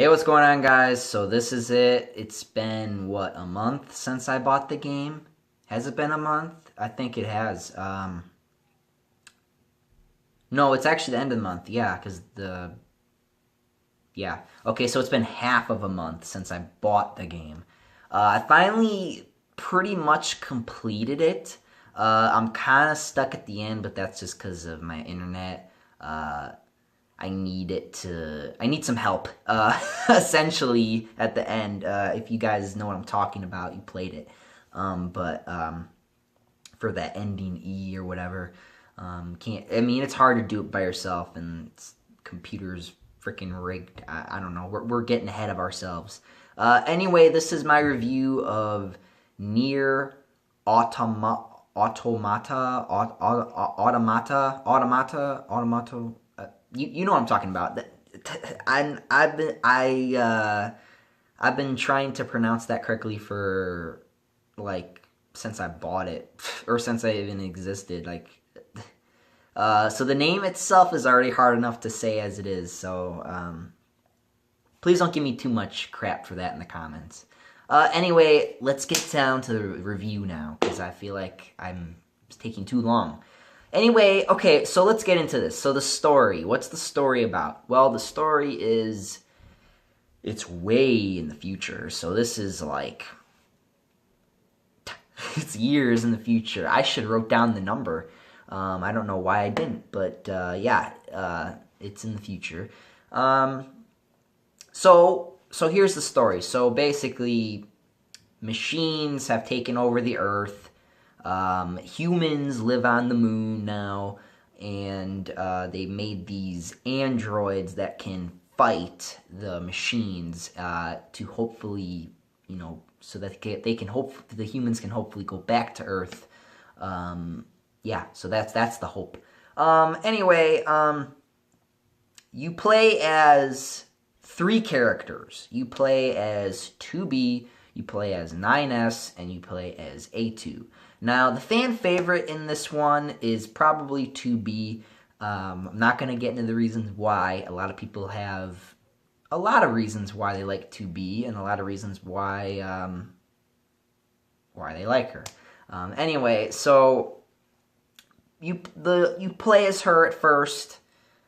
Hey, what's going on, guys? So this is it. It's been, what, a month since I bought the game? Has it been a month? I think it has. No, it's actually the end of the month. Yeah, because yeah. Okay, so it's been half of a month since I bought the game. I finally pretty much completed it. I'm kind of stuck at the end, but that's just because of my internet. I need some help, essentially, at the end. If you guys know what I'm talking about, you played it. But for that ending E or whatever, I mean, it's hard to do it by yourself, and computer's freaking rigged. I don't know. We're getting ahead of ourselves. Anyway, this is my review of NieR Automata. You know what I'm talking about. I've been trying to pronounce that correctly for like since I bought it or since I even existed. So the name itself is already hard enough to say as it is. So please don't give me too much crap for that in the comments. Anyway, let's get down to the review now because I feel like I'm taking too long. Anyway, okay, so let's get into this. So the story, what's the story about? Well, the story is, it's way in the future. So this is like, it's years in the future. I should wrote down the number. I don't know why I didn't, but yeah, it's in the future. So here's the story. So basically, machines have taken over the Earth. Humans live on the moon now, and they made these androids that can fight the machines to hopefully, so that they can hope the humans can hopefully go back to Earth. Yeah, so that's the hope. Anyway, you play as three characters. You play as 2B, you play as 9S, and you play as A2. Now, the fan favorite in this one is probably 2B. I'm not going to get into the reasons why. A lot of people have a lot of reasons why they like 2B, and a lot of reasons why they like her. Anyway, so you play as her at first.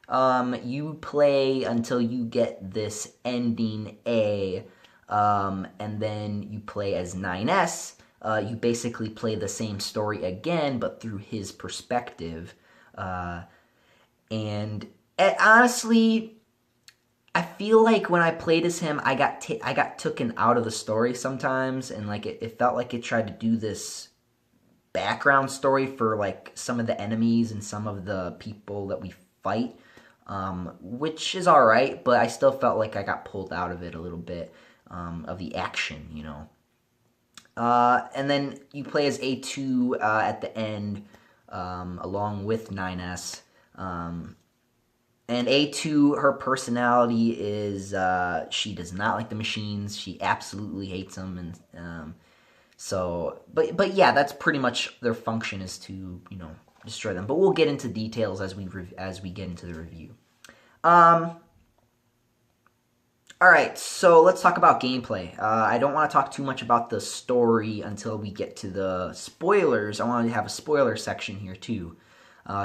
You play until you get this ending A, and then you play as 9S. You basically play the same story again, but through his perspective. Honestly, I feel like when I played as him, I got taken out of the story sometimes, and like it felt like it tried to do this background story for like some of the enemies and some of the people that we fight, which is all right, but I still felt like I got pulled out of it a little bit, of the action, and then you play as A2 at the end, along with 9S. And A2, her personality is she does not like the machines. She absolutely hates them, and but yeah, that's pretty much their function, is to destroy them. But we'll get into details as we get into the review. All right, so let's talk about gameplay. I don't want to talk too much about the story until we get to the spoilers. I want to have a spoiler section here too.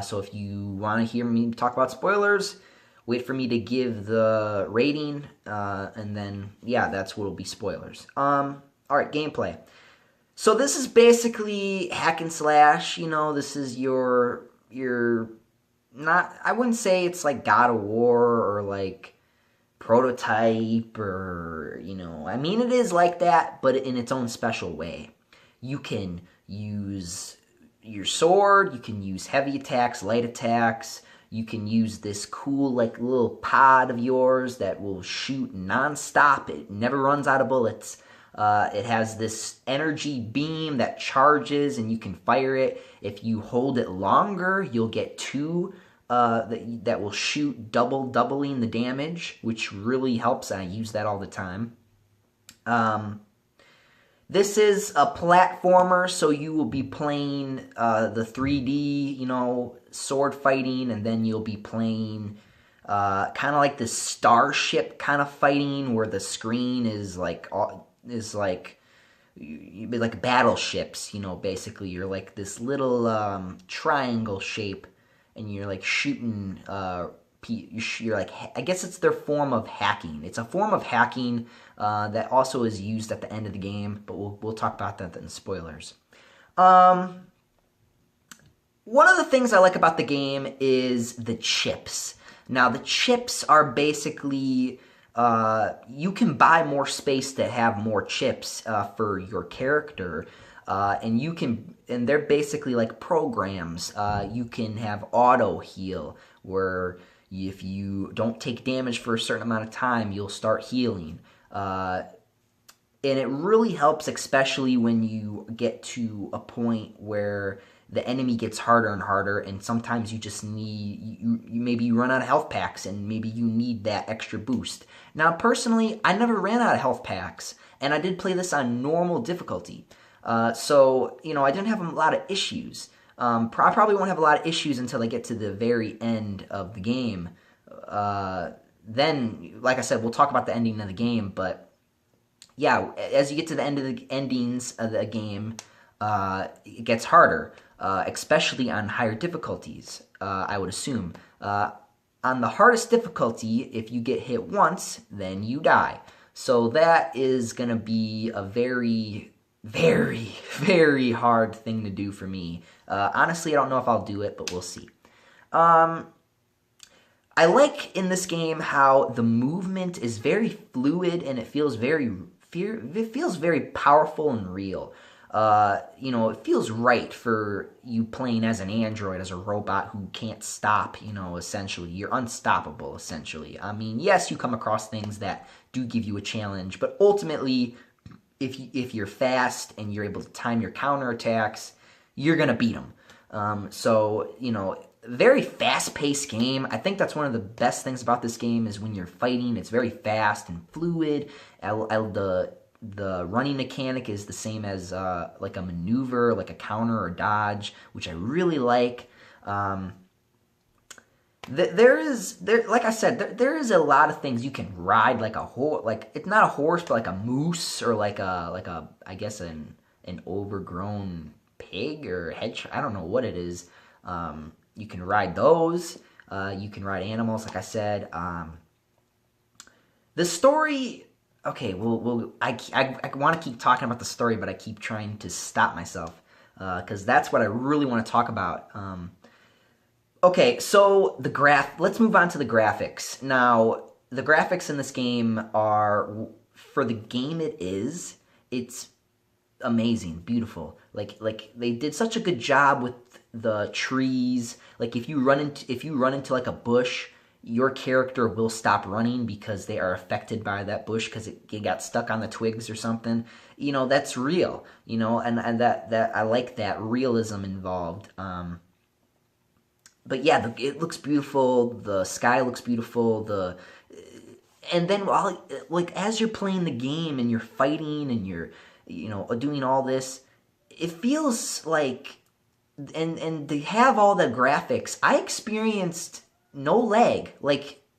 So if you want to hear me talk about spoilers, wait for me to give the rating, and then, yeah, that's what will be spoilers. All right, gameplay. So this is basically hack and slash. This is your not. I wouldn't say it's like God of War or like Prototype, or I mean, it is like that, but in its own special way. You can use your sword, you can use heavy attacks, light attacks, you can use this cool like little pod of yours that will shoot non-stop. It never runs out of bullets. It has this energy beam that charges, and you can fire it. If you hold it longer, you'll get two that will shoot doubling the damage, which really helps. I use that all the time. This is a platformer, so you will be playing the 3D, sword fighting, and then you'll be playing kind of like this starship kind of fighting where the screen is like battleships. Basically you're like this little triangle shape, and you're like shooting. You're like, I guess it's their form of hacking. It's a form of hacking that also is used at the end of the game, but we'll talk about that in the spoilers. One of the things I like about the game is the chips. Now, the chips are basically, you can buy more space to have more chips for your character, and they're basically like programs. You can have auto heal, where if you don't take damage for a certain amount of time, you'll start healing. And it really helps, especially when you get to a point where the enemy gets harder and harder, and sometimes you just need, maybe you run out of health packs, and maybe you need that extra boost. Now, personally, I never ran out of health packs, and I did play this on normal difficulty. So, I didn't have a lot of issues. I probably won't have a lot of issues until I get to the very end of the game. Then, like I said, we'll talk about the ending of the game, but yeah, as you get to the end of the endings of the game, it gets harder, especially on higher difficulties, I would assume. On the hardest difficulty, if you get hit once, then you die. So that is going to be a very, very, very hard thing to do for me. Honestly, I don't know if I'll do it, but we'll see. I like in this game how the movement is very fluid, and it feels very powerful and real. It feels right for you playing as an android, as a robot who can't stop, essentially. You're unstoppable, essentially. I mean, yes, you come across things that do give you a challenge, but ultimately, if you're fast and you're able to time your counterattacks, you're going to beat them. Very fast-paced game. I think that's one of the best things about this game is when you're fighting, it's very fast and fluid. The running mechanic is the same as like a maneuver, like a counter or dodge, which I really like. Like I said, there is a lot of things you can ride, like a horse, like it's not a horse, but like a moose, or like a I guess an overgrown pig or hedgehog. I don't know what it is. You can ride those. You can ride animals, like I said. The story. Okay, I want to keep talking about the story, but I keep trying to stop myself because that's what I really want to talk about. Okay, so let's move on to the graphics. Now, the graphics in this game are, for the game it's amazing, beautiful. Like they did such a good job with the trees. Like if you run into like a bush, your character will stop running because they are affected by that bush because it got stuck on the twigs or something. That's real. And that I like that realism involved. But yeah, it looks beautiful. The sky looks beautiful. And then as you're playing the game and you're fighting and you're doing all this, it feels like, and to have all the graphics, I experienced no lag,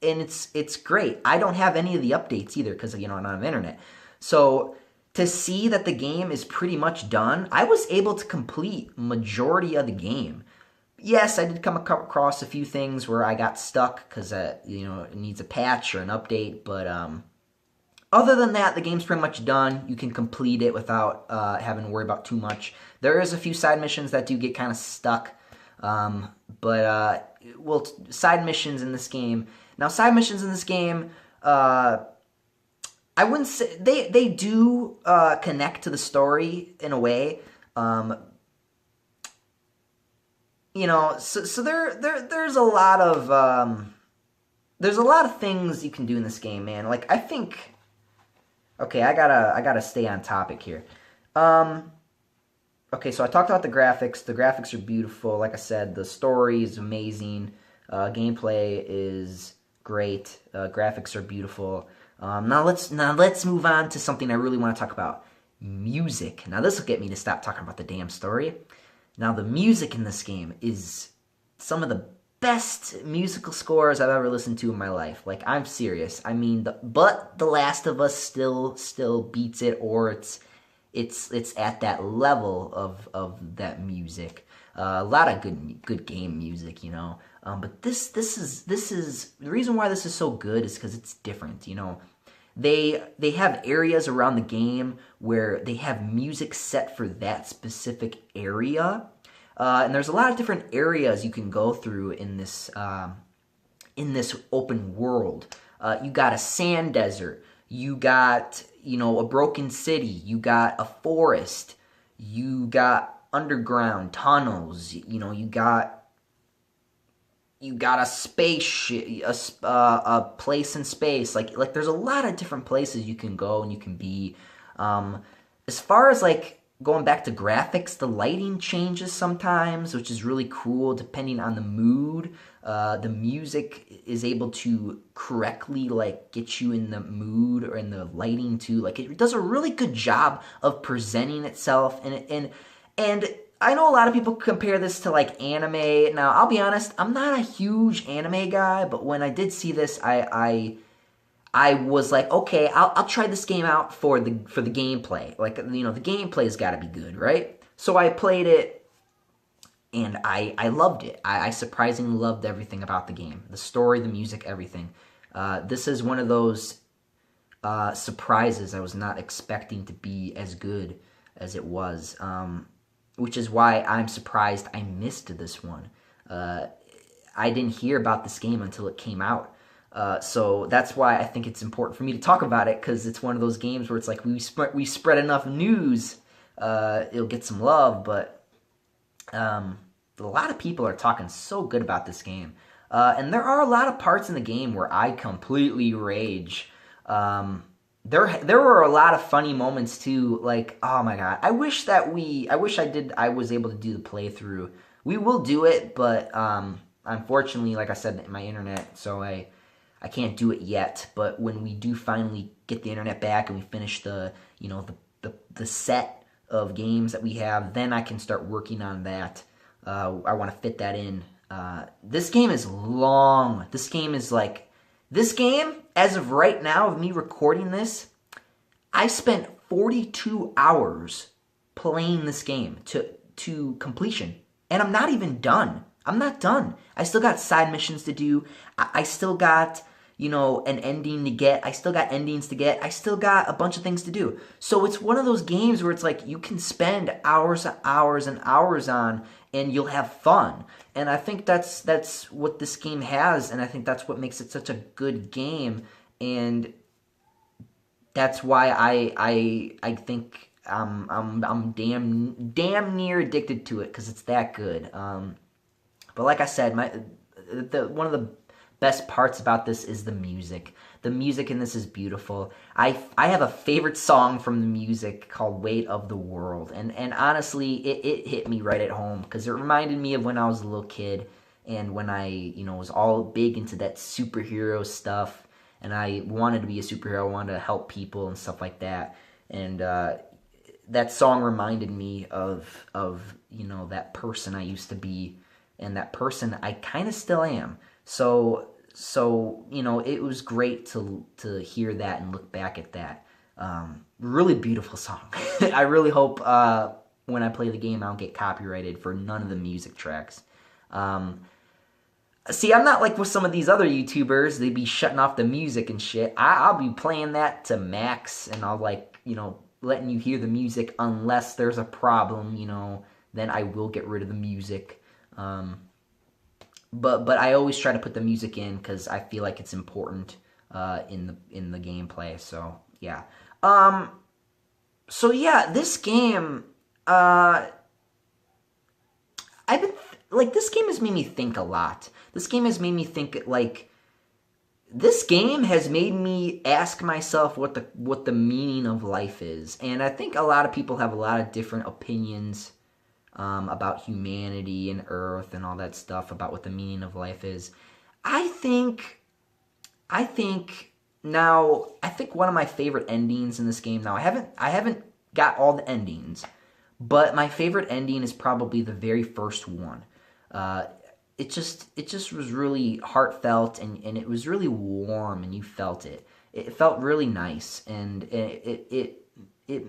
and it's great. I don't have any of the updates either because I don't have internet. So to see that the game is pretty much done, I was able to complete majority of the game. Yes, I did come across a few things where I got stuck because it needs a patch or an update, but other than that, the game's pretty much done. You can complete it without having to worry about too much. There is a few side missions that do get kind of stuck, side missions in this game. Now, side missions in this game, I wouldn't say they do connect to the story in a way. So there's a lot of things you can do in this game, man. Like I think, okay, I gotta stay on topic here. Okay, so I talked about the graphics. The graphics are beautiful. Like I said, the story is amazing. Gameplay is great. Graphics are beautiful. Now let's move on to something I really want to talk about. Music. Now this will get me to stop talking about the damn story. Now the music in this game is some of the best musical scores I've ever listened to in my life. Like, I'm serious. I mean, but The Last of Us still beats it, or it's at that level of that music. A lot of good game music, you know. But this is the reason why this is so good is because it's different, you know. They have areas around the game where they have music set for that specific area, and there's a lot of different areas you can go through in this open world. You got a sand desert, you got, you know, a broken city, you got a forest, you got underground tunnels, you know, you got a spaceship, a place in space. Like there's a lot of different places you can go and you can be. As far as like going back to graphics, the lighting changes sometimes, which is really cool depending on the mood. The music is able to correctly like get you in the mood, or in the lighting too. Like it does a really good job of presenting itself, and I know a lot of people compare this to like anime. Now, I'll be honest, I'm not a huge anime guy, but when I did see this, I was like, okay, I'll try this game out for the gameplay. Like, you know, the gameplay's got to be good, right? So I played it, and I loved it. I surprisingly loved everything about the game. The story, the music, everything. This is one of those surprises I was not expecting to be as good as it was. Which is why I'm surprised I missed this one. I didn't hear about this game until it came out. So that's why I think it's important for me to talk about it, because it's one of those games where it's like we spread enough news, it'll get some love, but a lot of people are talking so good about this game. And there are a lot of parts in the game where I completely rage. There were a lot of funny moments too. Like, oh my god, I wish I was able to do the playthrough. We will do it, but unfortunately, like I said, my internet, so I can't do it yet. But when we do finally get the internet back and we finish the set of games that we have, then I can start working on that. I want to fit that in. This game is long. This game, as of right now, of me recording this, I spent 42 hours playing this game to completion. And I'm not even done. I'm not done. I still got side missions to do. I still got, you know, an ending to get. I still got endings to get. I still got a bunch of things to do. So it's one of those games where it's like you can spend hours and hours and hours on, and you'll have fun. And I think that's what this game has, and I think that's what makes it such a good game. And that's why I think I'm damn near addicted to it, because it's that good. But like I said, one of the best parts about this is the music. The music in this is beautiful. I have a favorite song from the music called "Weight of the World," and honestly, it hit me right at home, because it reminded me of when I was a little kid, and when I, you know, was all big into that superhero stuff, and I wanted to be a superhero. I wanted to help people and stuff like that, and that song reminded me of you know, that person I used to be, and that person I kind of still am. So you know, it was great to hear that and look back at that. Really beautiful song. I really hope when I play the game I don't get copyrighted for none of the music tracks. See, I'm not like with some of these other YouTubers. They be shutting off the music and shit. I'll be playing that to max, and I'll, like, you know, letting you hear the music unless there's a problem, you know, then I will get rid of the music. But I always try to put the music in because I feel like it's important in the gameplay. So yeah. So yeah, this game. This game has made me think a lot. This game has made me think, like, this game has made me ask myself what the meaning of life is. And I think a lot of people have a lot of different opinions about humanity and Earth and all that stuff, about what the meaning of life is. I think one of my favorite endings in this game. Now, I haven't got all the endings, but my favorite ending is probably the very first one. it just was really heartfelt, and it was really warm, and you felt it. It felt really nice, and it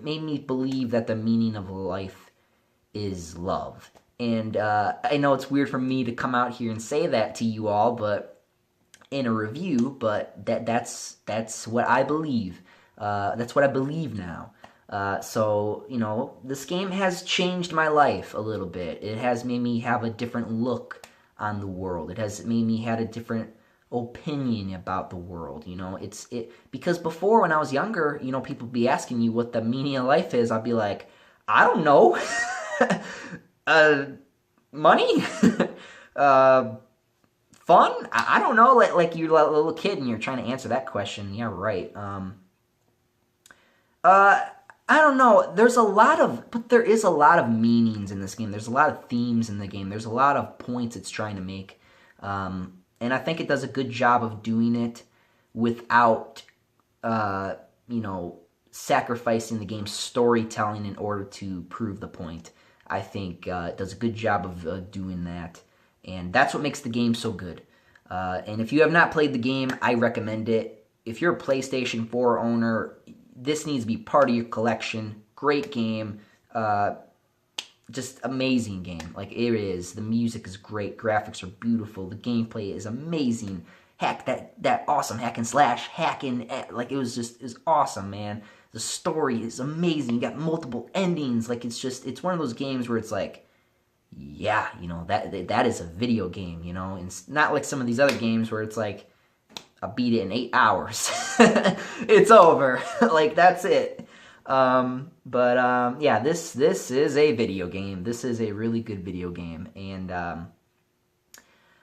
made me believe that the meaning of life is love. And I know it's weird for me to come out here and say that to you all, but in a review, but that's what I believe. That's what I believe now. So, this game has changed my life a little bit. It has made me have a different look on the world. It has made me had a different opinion about the world. Because before, when I was younger, people be asking me what the meaning of life is. I'd be like, I don't know. Money? Fun? I don't know. Like you're a little kid and you're trying to answer that question. Yeah, right. I don't know. There is a lot of meanings in this game. There's a lot of themes in the game. There's a lot of points it's trying to make. And I think it does a good job of doing it without, sacrificing the game's storytelling in order to prove the point. I think it does a good job of doing that. And that's what makes the game so good. And if you have not played the game, I recommend it. If you're a PlayStation 4 owner, this needs to be part of your collection. Great game. Just amazing game. Like, it is. The music is great. Graphics are beautiful. The gameplay is amazing. Heck, that awesome hack and slash, hacking, like, it was awesome, man. The story is amazing. You got multiple endings. Like, it's one of those games where it's like, yeah, that is a video game, And it's not like some of these other games where it's like, I beat it in 8 hours. It's over. Like, that's it. Yeah, this is a video game. This is a really good video game, and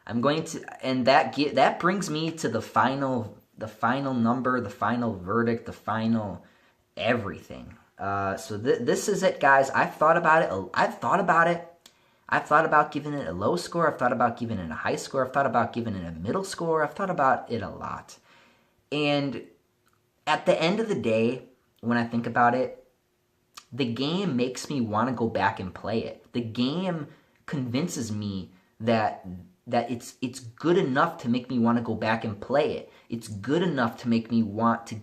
I'm going to, and that brings me to the final number, the final verdict, the final everything. So this is it, guys. I've thought about it. I've thought about giving it a low score. I've thought about giving it a high score. I've thought about giving it a middle score. I've thought about it a lot. And at the end of the day, when I think about it, the game makes me want to go back and play it. The game convinces me that it's good enough to make me want to go back and play it. It's good enough to make me want to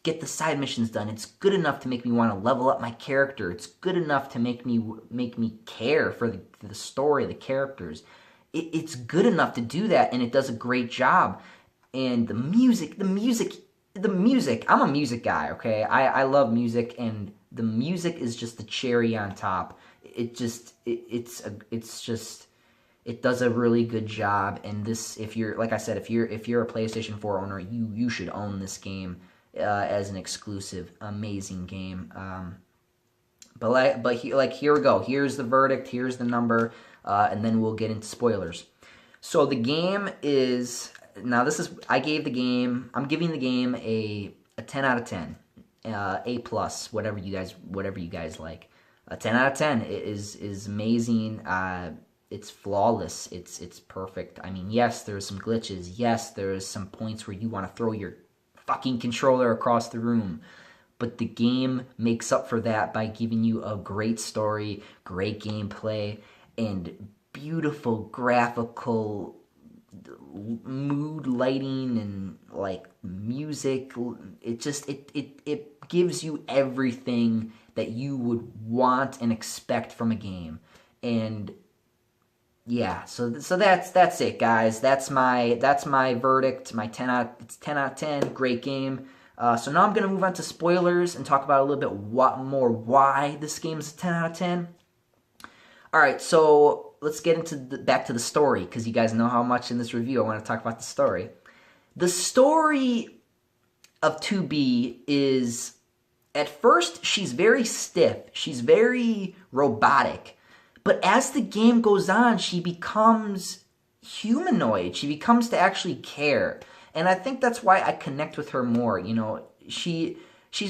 get the side missions done. It's good enough to make me want to level up my character. It's good enough to make me care for the story, the characters. It's good enough to do that, and it does a great job. And the music. I'm a music guy, okay? I love music, and the music is just the cherry on top. It does a really good job. And this, if you're, like I said, if you're a PlayStation 4 owner, you should own this game. As an exclusive, amazing game. Here we go. Here's the verdict. Here's the number, and then we'll get into spoilers. So the game is now. I'm giving the game a 10 out of 10, A plus, whatever you guys like. A 10 out of 10 is amazing. It's flawless. It's perfect. I mean, yes, there's some glitches. Yes, there's some points where you want to throw your fucking controller across the room, but the game makes up for that by giving you a great story, great gameplay, and beautiful graphical mood lighting and like music. It gives you everything that you would want and expect from a game. And yeah, so that's it, guys. That's my verdict. It's 10 out of 10. Great game. So now I'm gonna move on to spoilers and talk about a little bit why this game is a 10 out of 10. All right, so let's get into back to the story, because you guys know how much in this review I want to talk about the story. The story of 2B is, at first, she's very stiff. She's very robotic. But as the game goes on, she becomes humanoid. She becomes to actually care. And I think that's why I connect with her more. She's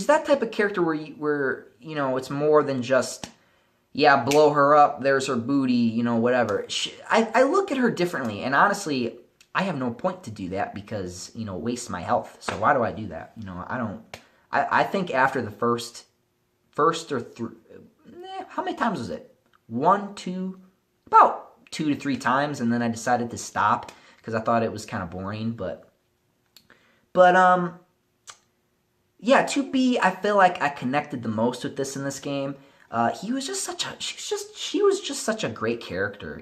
that type of character where it's more than just, yeah, blow her up, there's her booty, whatever. I look at her differently. And honestly, I have no point to do that because, it wastes my health. So why do I do that? I don't. I think after the first or how many times was it? 1, 2, about 2 to 3 times, and then I decided to stop because I thought it was kind of boring. But yeah, 2B, I feel like I connected the most with this in this game. He was just such a she was just such a great character,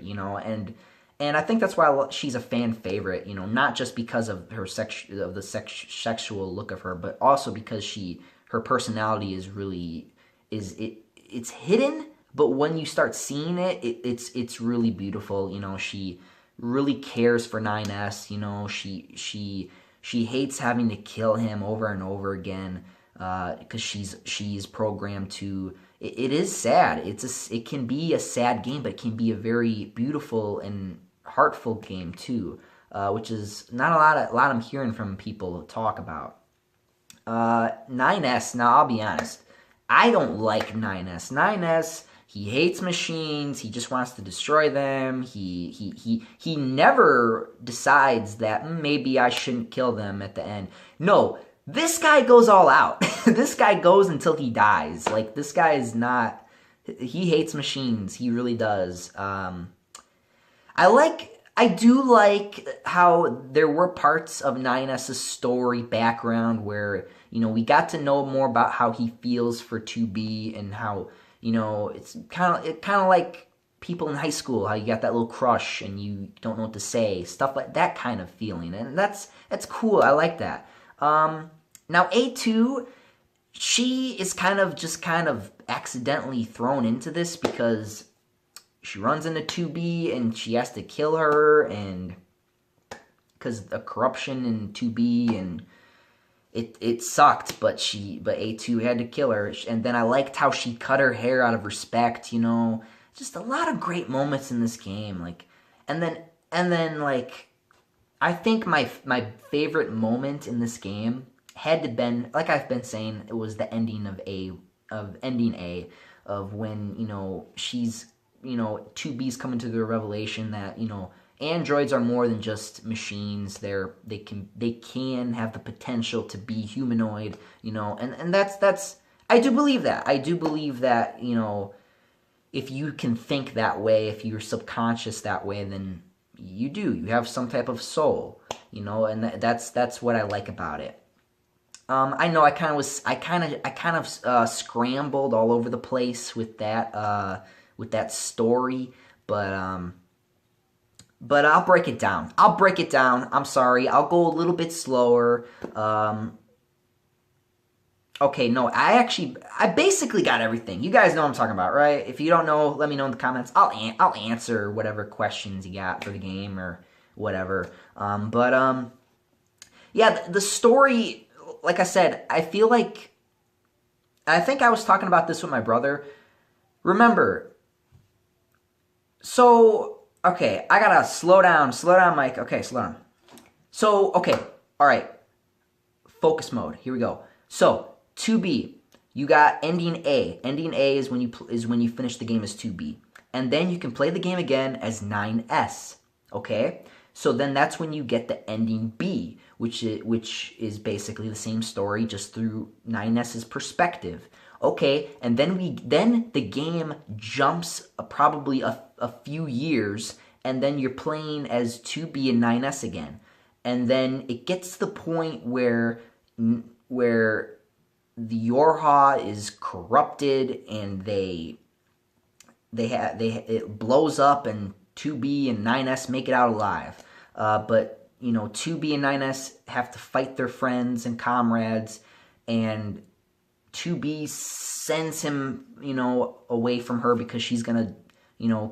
and I think that's why she's a fan favorite, not just because of her sexual look of her, but also because her personality is really it's hidden, but when you start seeing it's really beautiful. She really cares for 9S. She hates having to kill him over and over again because she's programmed to. It is sad. It can be a sad game, but it can be a very beautiful and heartful game too, which is not a lot I'm hearing from people talk about. 9S. Now I'll be honest, I don't like 9S. 9S. He hates machines. He just wants to destroy them. He never decides that maybe I shouldn't kill them at the end. No, this guy goes all out. This guy goes until he dies. Like, this guy is not. He hates machines. He really does. I do like how there were parts of 9S's story background where, we got to know more about how he feels for 2B and how, it's kind of like people in high school, how you got that little crush and you don't know what to say, stuff like that kind of feeling. And that's cool. I like that. Now A2, she is kind of accidentally thrown into this because she runs into 2B and she has to kill her, and because the corruption in 2B, and it sucked, but A2 had to kill her. And then I liked how she cut her hair out of respect, just a lot of great moments in this game. Like, and then like, I think my favorite moment in this game had to been, like I've been saying, it was the ending ending A, of when, she's, 2B's coming to the revelation that, androids are more than just machines. They can have the potential to be humanoid, and that's I do believe that. I do believe that, if you can think that way, if you're subconscious that way, then you have some type of soul, and that's what I like about it. I know I kind of scrambled all over the place with that story, but I'll break it down. I'm sorry. I'll go a little bit slower. Okay, no, I basically got everything. You guys know what I'm talking about, right? If you don't know, let me know in the comments. I'll answer whatever questions you got for the game or whatever. Yeah, the story, like I said, I think I was talking about this with my brother. Remember, so, okay, I gotta slow down, Mike. Okay, slow down. So, okay, all right, focus mode. Here we go. So, 2B, you got ending A. Ending A is when you finish the game as 2B, and then you can play the game again as 9S. Okay, so then that's when you get the ending B, which is basically the same story, just through 9S's perspective. Okay, and then the game jumps probably a few years, and then you're playing as 2B and 9S again, and then it gets to the point where the Yorha is corrupted, and it blows up, and 2B and 9S make it out alive. But 2B and 9S have to fight their friends and comrades, and 2B sends him, away from her because she's gonna,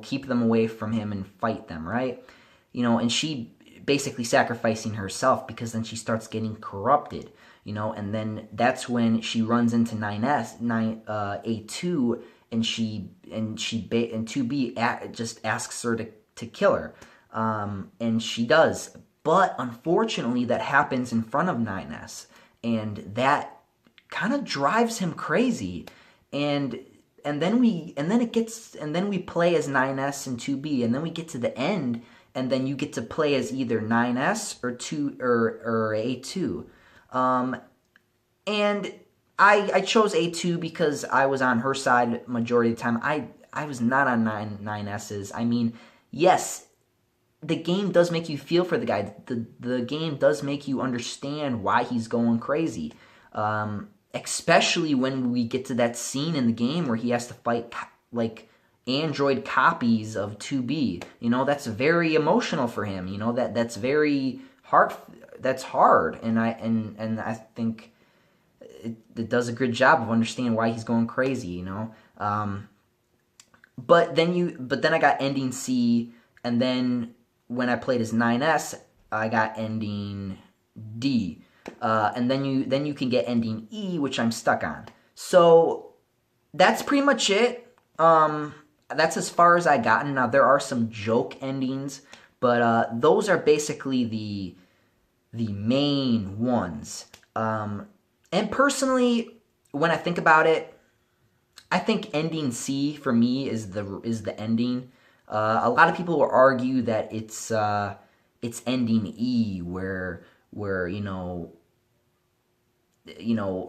keep them away from him and fight them, right? And she basically sacrificing herself because then she starts getting corrupted, and then that's when she runs into A2, and 2B just asks her to kill her, and she does. But unfortunately, that happens in front of 9S, and that kind of drives him crazy, and then we play as 9S and 2B, and then we get to the end, and then you get to play as either 9S or A2. And I chose A2 because I was on her side majority of the time. I was not on 9S's. I mean, yes, the game does make you feel for the guy. The game does make you understand why he's going crazy. Especially when we get to that scene in the game where he has to fight like android copies of 2B. You know, that's very emotional for him. You know, that's very hard. That's hard, and I think it does a good job of understanding why he's going crazy. You know, but then I got ending C, and then when I played as 9S, I got ending D, and then you can get ending E, which I'm stuck on. So that's pretty much it. That's as far as I gotten. Now there are some joke endings, but those are basically the main ones. And personally, when I think about it, I think ending C for me is the ending. A lot of people will argue that it's ending E where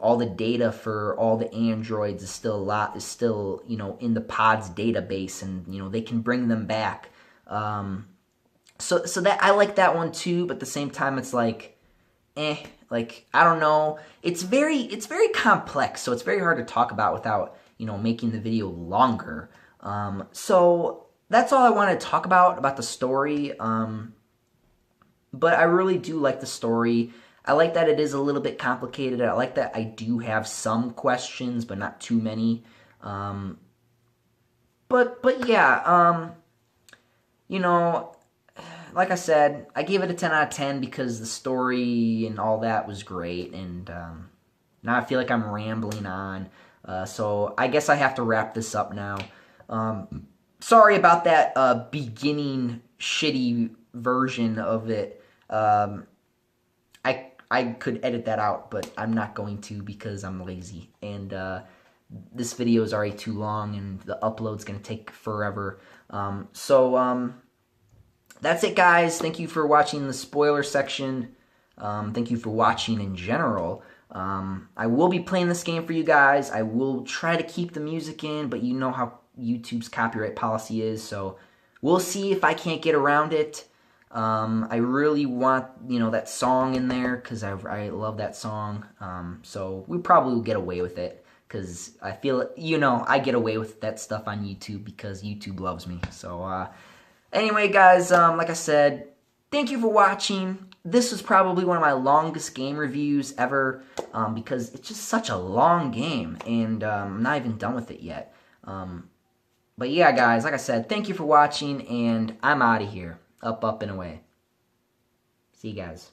all the data for all the androids is still in the pod's database, and they can bring them back. So that I like that one too, but at the same time it's like like I don't know. It's very complex, so it's very hard to talk about without making the video longer. So that's all I wanted to talk about the story. But I really do like the story. I like that it is a little bit complicated. I like that I do have some questions, but not too many. But yeah, like I said, I gave it a 10 out of 10 because the story and all that was great, and now I feel like I'm rambling on. So I guess I have to wrap this up now. Sorry about that beginning shitty version of it. I could edit that out, but I'm not going to because I'm lazy. And this video is already too long, and the upload's going to take forever. So that's it, guys. Thank you for watching the spoiler section. Thank you for watching in general. I will be playing this game for you guys. I will try to keep the music in, but you know how YouTube's copyright policy is, so we'll see if I can't get around it. I really want, that song in there, because I love that song. So we probably will get away with it, because I feel, I get away with that stuff on YouTube because YouTube loves me. So, anyway, guys, like I said, thank you for watching. This was probably one of my longest game reviews ever, because it's just such a long game, and I'm not even done with it yet. But yeah, guys, like I said, thank you for watching, and I'm out of here. Up, and away. See you guys.